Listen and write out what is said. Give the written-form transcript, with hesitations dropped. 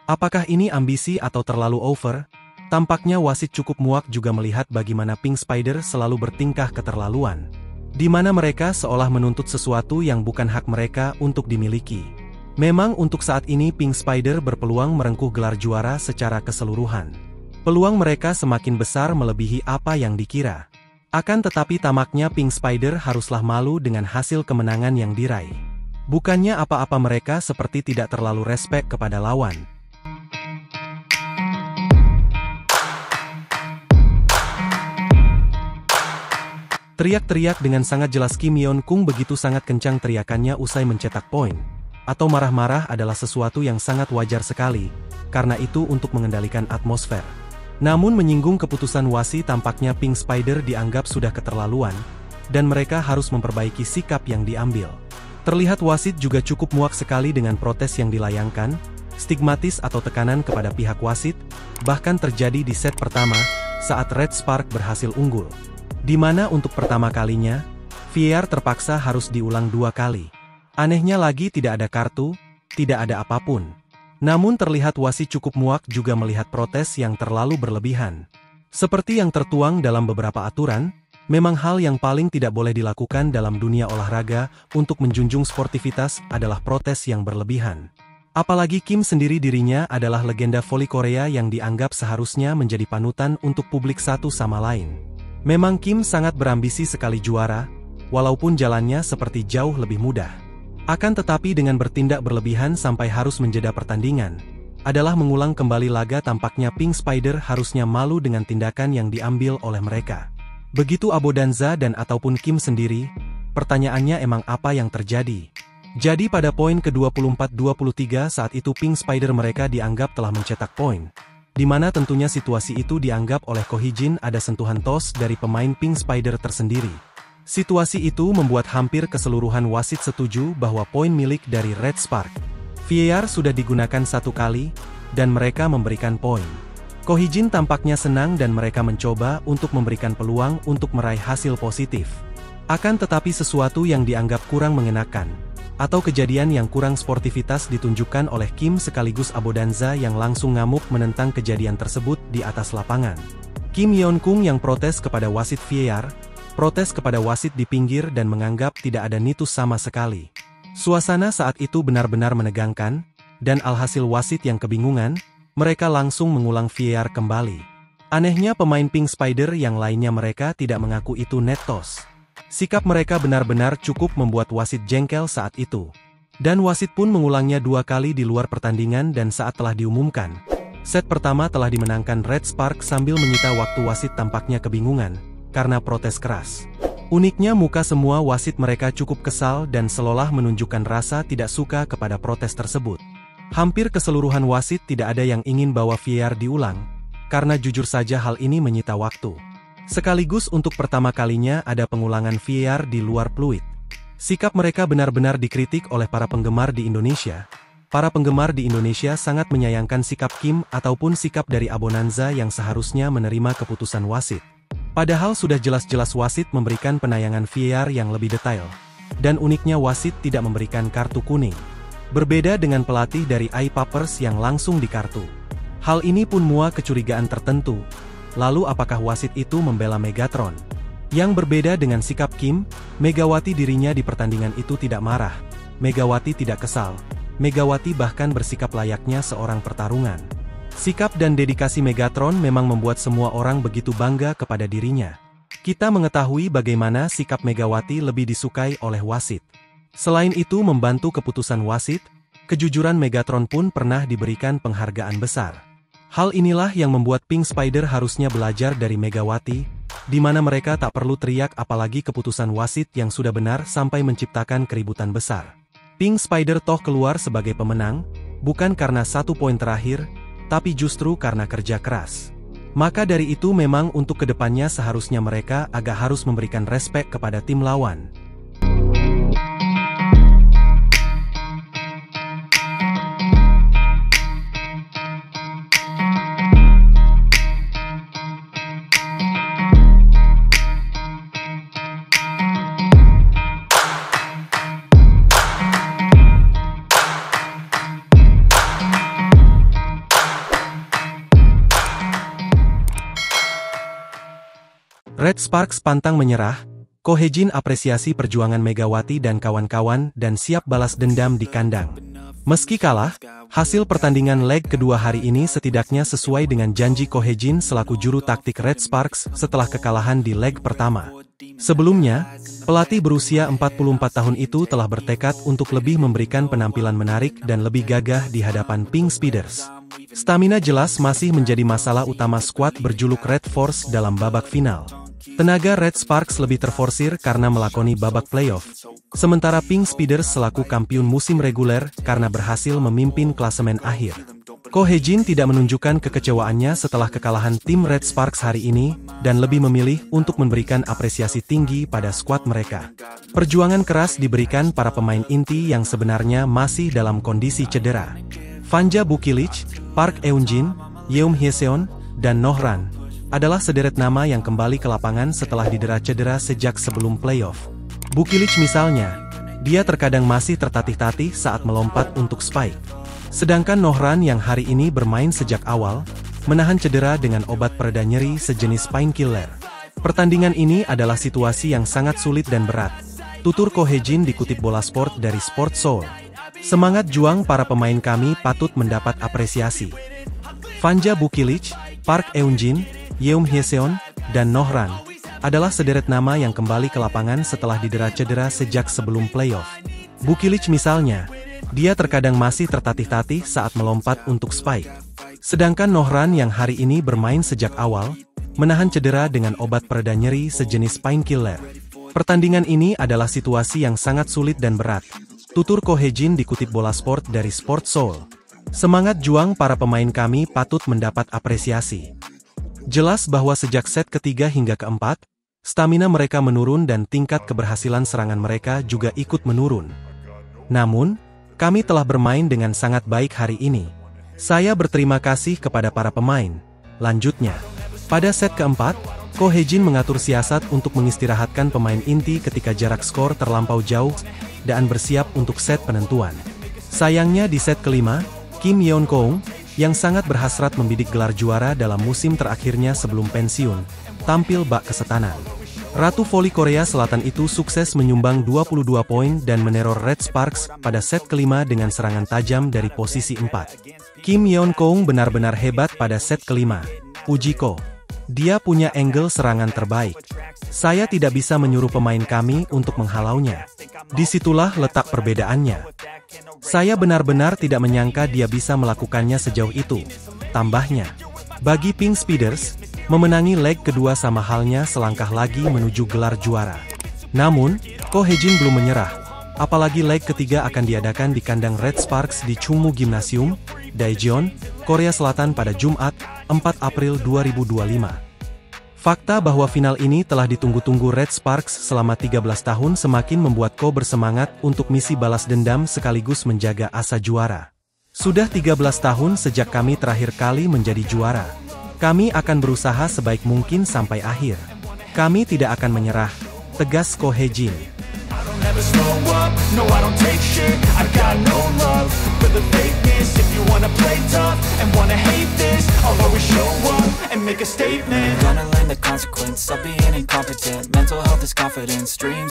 Apakah ini ambisi atau terlalu over? Tampaknya wasit cukup muak juga melihat bagaimana Pink Spider selalu bertingkah keterlaluan. Di mana mereka seolah menuntut sesuatu yang bukan hak mereka untuk dimiliki. Memang untuk saat ini Pink Spider berpeluang merengkuh gelar juara secara keseluruhan. Peluang mereka semakin besar melebihi apa yang dikira. Akan tetapi tamaknya Pink Spider haruslah malu dengan hasil kemenangan yang diraih. Bukannya apa-apa mereka seperti tidak terlalu respek kepada lawan. Teriak-teriak dengan sangat jelas Kim Yeon Kung begitu sangat kencang teriakannya usai mencetak poin. Atau marah-marah adalah sesuatu yang sangat wajar sekali, karena itu untuk mengendalikan atmosfer. Namun menyinggung keputusan wasit tampaknya Pink Spider dianggap sudah keterlaluan, dan mereka harus memperbaiki sikap yang diambil. Terlihat wasit juga cukup muak sekali dengan protes yang dilayangkan, stigmatis atau tekanan kepada pihak wasit, bahkan terjadi di set pertama, saat Red Spark berhasil unggul. Di mana untuk pertama kalinya, VAR terpaksa harus diulang 2 kali. Anehnya lagi tidak ada kartu, tidak ada apapun. Namun terlihat wasit cukup muak juga melihat protes yang terlalu berlebihan. Seperti yang tertuang dalam beberapa aturan, memang hal yang paling tidak boleh dilakukan dalam dunia olahraga untuk menjunjung sportivitas adalah protes yang berlebihan. Apalagi Kim sendiri dirinya adalah legenda voli Korea yang dianggap seharusnya menjadi panutan untuk publik satu sama lain. Memang Kim sangat berambisi sekali juara, walaupun jalannya seperti jauh lebih mudah. Akan tetapi dengan bertindak berlebihan sampai harus menjeda pertandingan, adalah mengulang kembali laga tampaknya Pink Spider harusnya malu dengan tindakan yang diambil oleh mereka. Begitu Abodanza dan ataupun Kim sendiri, pertanyaannya emang apa yang terjadi? Jadi pada poin ke-24-23 saat itu Pink Spider mereka dianggap telah mencetak poin. Di mana tentunya situasi itu dianggap oleh Ko Hee-jin ada sentuhan tos dari pemain Pink Spider tersendiri. Situasi itu membuat hampir keseluruhan wasit setuju bahwa poin milik dari Red Spark. VAR sudah digunakan 1 kali, dan mereka memberikan poin. Ko Hee-jin tampaknya senang dan mereka mencoba untuk memberikan peluang untuk meraih hasil positif. Akan tetapi sesuatu yang dianggap kurang mengenakan, atau kejadian yang kurang sportivitas ditunjukkan oleh Kim sekaligus Abodanza yang langsung ngamuk menentang kejadian tersebut di atas lapangan. Kim Yeon Kung yang protes kepada wasit VAR, protes kepada wasit di pinggir dan menganggap tidak ada nitus sama sekali. Suasana saat itu benar-benar menegangkan, dan alhasil wasit yang kebingungan, mereka langsung mengulang VAR kembali. Anehnya pemain Pink Spider yang lainnya mereka tidak mengaku itu net toss. Sikap mereka benar-benar cukup membuat wasit jengkel saat itu. Dan wasit pun mengulangnya 2 kali di luar pertandingan dan saat telah diumumkan. Set pertama telah dimenangkan Red Spark sambil menyita waktu wasit tampaknya kebingungan, karena protes keras. Uniknya muka semua wasit mereka cukup kesal dan seolah menunjukkan rasa tidak suka kepada protes tersebut. Hampir keseluruhan wasit tidak ada yang ingin bahwa VAR diulang, karena jujur saja hal ini menyita waktu. Sekaligus untuk pertama kalinya ada pengulangan VAR di luar peluit. Sikap mereka benar-benar dikritik oleh para penggemar di Indonesia. Para penggemar di Indonesia sangat menyayangkan sikap Kim ataupun sikap dari Abodanza yang seharusnya menerima keputusan wasit. Padahal sudah jelas-jelas wasit memberikan penayangan VAR yang lebih detail. Dan uniknya wasit tidak memberikan kartu kuning. Berbeda dengan pelatih dari iPappers yang langsung di kartu. Hal ini pun muak kecurigaan tertentu. Lalu apakah wasit itu membela Megatron? Yang berbeda dengan sikap Kim, Megawati dirinya di pertandingan itu tidak marah. Megawati tidak kesal. Megawati bahkan bersikap layaknya seorang pertarungan. Sikap dan dedikasi Megatron memang membuat semua orang begitu bangga kepada dirinya. Kita mengetahui bagaimana sikap Megawati lebih disukai oleh wasit. Selain itu membantu keputusan wasit, kejujuran Megatron pun pernah diberikan penghargaan besar. Hal inilah yang membuat Pink Spider harusnya belajar dari Megawati, di mana mereka tak perlu teriak apalagi keputusan wasit yang sudah benar sampai menciptakan keributan besar. Pink Spider toh keluar sebagai pemenang, bukan karena 1 poin terakhir, tapi justru karena kerja keras. Maka dari itu memang untuk kedepannya seharusnya mereka agak harus memberikan respek kepada tim lawan. Red Sparks pantang menyerah, Ko Hye-jin apresiasi perjuangan Megawati dan kawan-kawan dan siap balas dendam di kandang. Meski kalah, hasil pertandingan leg kedua hari ini setidaknya sesuai dengan janji Ko Hye-jin selaku juru taktik Red Sparks setelah kekalahan di leg pertama. Sebelumnya, pelatih berusia 44 tahun itu telah bertekad untuk lebih memberikan penampilan menarik dan lebih gagah di hadapan Pink Speeders. Stamina jelas masih menjadi masalah utama skuad berjuluk Red Force dalam babak final. Tenaga Red Sparks lebih terforsir karena melakoni babak playoff, sementara Pink Speeders selaku kampiun musim reguler karena berhasil memimpin klasemen akhir. Ko Hye-jin tidak menunjukkan kekecewaannya setelah kekalahan tim Red Sparks hari ini, dan lebih memilih untuk memberikan apresiasi tinggi pada skuad mereka. Perjuangan keras diberikan para pemain inti yang sebenarnya masih dalam kondisi cedera. Fanja Bukilic, Park Eun-jin, Yeom Hye-seon, dan Nohran adalah sederet nama yang kembali ke lapangan setelah didera cedera sejak sebelum playoff. Bukilic misalnya, dia terkadang masih tertatih-tatih saat melompat untuk spike. Sedangkan Nohran yang hari ini bermain sejak awal, menahan cedera dengan obat pereda nyeri sejenis painkiller. Pertandingan ini adalah situasi yang sangat sulit dan berat, tutur Ko Hye-jin dikutip Bola Sport dari Sport Seoul. Semangat juang para pemain kami patut mendapat apresiasi. Fanja Bukilic, Park Eun-jin, Yeom Hye-seon, dan Nohran adalah sederet nama yang kembali ke lapangan setelah didera cedera sejak sebelum playoff. Bukilic misalnya, dia terkadang masih tertatih-tatih saat melompat untuk spike. Sedangkan Nohran yang hari ini bermain sejak awal, menahan cedera dengan obat pereda nyeri sejenis painkiller. Pertandingan ini adalah situasi yang sangat sulit dan berat, tutur Ko Hye-jin dikutip Bola Sport dari Sport Seoul. Semangat juang para pemain kami patut mendapat apresiasi. Jelas bahwa sejak set ketiga hingga keempat, stamina mereka menurun dan tingkat keberhasilan serangan mereka juga ikut menurun. Namun, kami telah bermain dengan sangat baik hari ini. Saya berterima kasih kepada para pemain. Lanjutnya, pada set keempat, Ko Hye-jin mengatur siasat untuk mengistirahatkan pemain inti ketika jarak skor terlampau jauh dan bersiap untuk set penentuan. Sayangnya di set kelima, Kim Yeon-keung, yang sangat berhasrat membidik gelar juara dalam musim terakhirnya sebelum pensiun, tampil bak kesetanan. Ratu voli Korea Selatan itu sukses menyumbang 22 poin dan meneror Red Sparks pada set kelima dengan serangan tajam dari posisi 4. Kim Yeon-keung benar-benar hebat pada set kelima. Puji Ko. Dia punya angle serangan terbaik. Saya tidak bisa menyuruh pemain kami untuk menghalaunya. Disitulah letak perbedaannya. Saya benar-benar tidak menyangka dia bisa melakukannya sejauh itu. Tambahnya, bagi Pink Speeders, memenangi leg kedua sama halnya selangkah lagi menuju gelar juara. Namun, Ko Hye-jin belum menyerah, apalagi leg ketiga akan diadakan di kandang Red Sparks di Chungmu Gymnasium, Daejeon, Korea Selatan pada Jumat, 4 April 2025. Fakta bahwa final ini telah ditunggu-tunggu Red Sparks selama 13 tahun semakin membuat Ko bersemangat untuk misi balas dendam sekaligus menjaga asa juara. Sudah 13 tahun sejak kami terakhir kali menjadi juara. Kami akan berusaha sebaik mungkin sampai akhir. Kami tidak akan menyerah, tegas Ko Hye-jin. No, I don't take shit, I got no love for the fakeness. If you wanna play tough and wanna hate this, I'll always show up and make a statement. I'm gonna learn the consequence of being incompetent. Mental health is confidence, dreams